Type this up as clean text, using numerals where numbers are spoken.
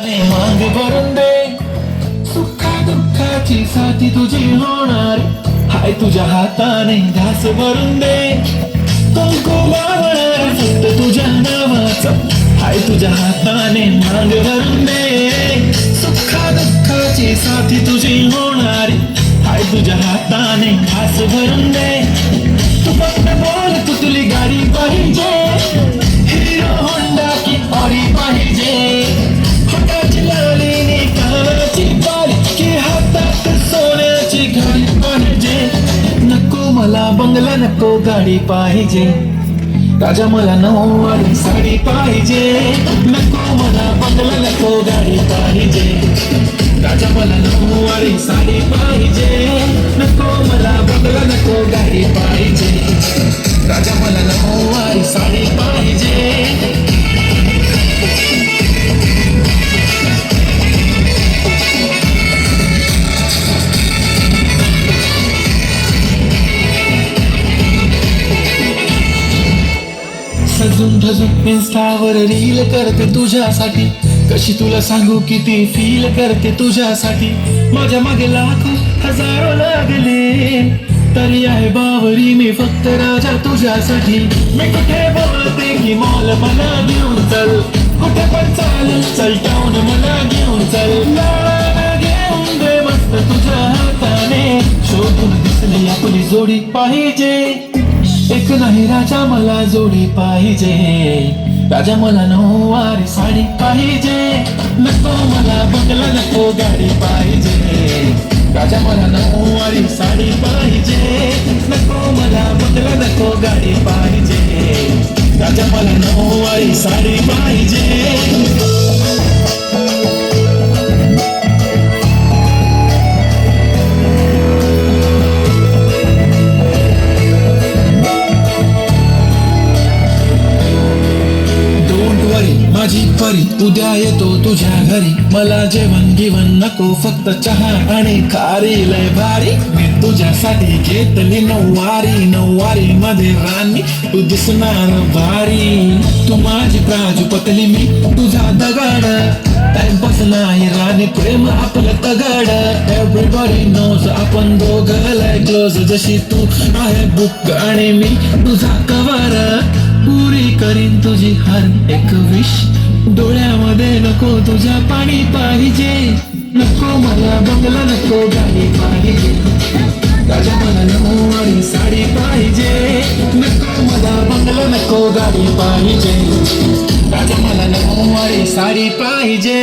माग भरून दे, सुखा दुःखाची साथी तुझी होणार, हाय तुझ्या हाताने घास भरून दे, कुंकुमावर फक्त तुझ्या नावाचा, हाय तुझ्या हाताने माग भरून दे, सुखा दुःखाची साथी तुझी होणारी, हाय तुझ्या हाताने घास भरून दे. तू फक्त बोल, तू तुली गाडी पाहिजे, हिरो होंडा की ऑडी पाहिजे, हाताची लालीने कानाची बाली की हातात सोन्याची घडी पाहिजे. नको मला बंगला, नको गाडी पाहिजे, राजा मला नऊवारी साडी पाहिजे. नको मला बंगला, नको गाडी पाहिजे, राजा मला नऊवारी साडी पाहिजे. नको मला बंगला, नको गाडी पाहिजे, राजा मला नऊवारी साडी पाहिजे. सजून धजून इन्स्टावर रील करते तुझ्यासाठी, कशी तुला सांगू किती फील करते तुझ्यासाठी. माझ्या मागे लाखो हजारो लागले, तरी आहे बावरी मी फक्त राजा तुझ्यासाठी. मी कुठे बोलते की मॉल मला घेऊन चल, कुठे पण चालेल चल टाऊन मला घेऊन चल, लाळाला घेऊन दे मस्त तुझ्या हाताने. शोधून दिसली आपली जोडी पाहिजे, एक नाही राजा मला जोडी पाहिजे, राजा मला नऊवारी साडी पाहिजे. नको मला बंगला, नको गाडी पाहिजे, राजा मला नऊवारी साडी पाहिजे. नको मला बंगला, नको गाडी पाहिजे, राजा मला नऊवारी साडी पाहिजे. माझी परी उद्या येतो तुझ्या घरी, मला जेवण गिवण नको फक्त चहा आणि खारी लय भारी. मी तुझ्यासाठी घेतली नऊवारी, नऊवारी मध्ये राणी तू दिसणार भारी. तू माझी प्राजूपतली, मी तुझा दगड, टाइमपास नाही राणी प्रेम आपलं तगड. एव्हरीबॉडी नोज आपण दोघं लय क्लोज, जशी तू आहे बुक आणि मी तुझा कवर. पुरी करीन तुझी हर एक विश, डोळ्यामध्ये नको तुझ्या पाणी पाहिजे. नको मला बंगला, नको गाडी पाहिजे, राजा मला नऊवारी साडी पाहिजे. नको मला बंगला, नको गाडी पाहिजे, राजा मला नऊवारी साडी पाहिजे.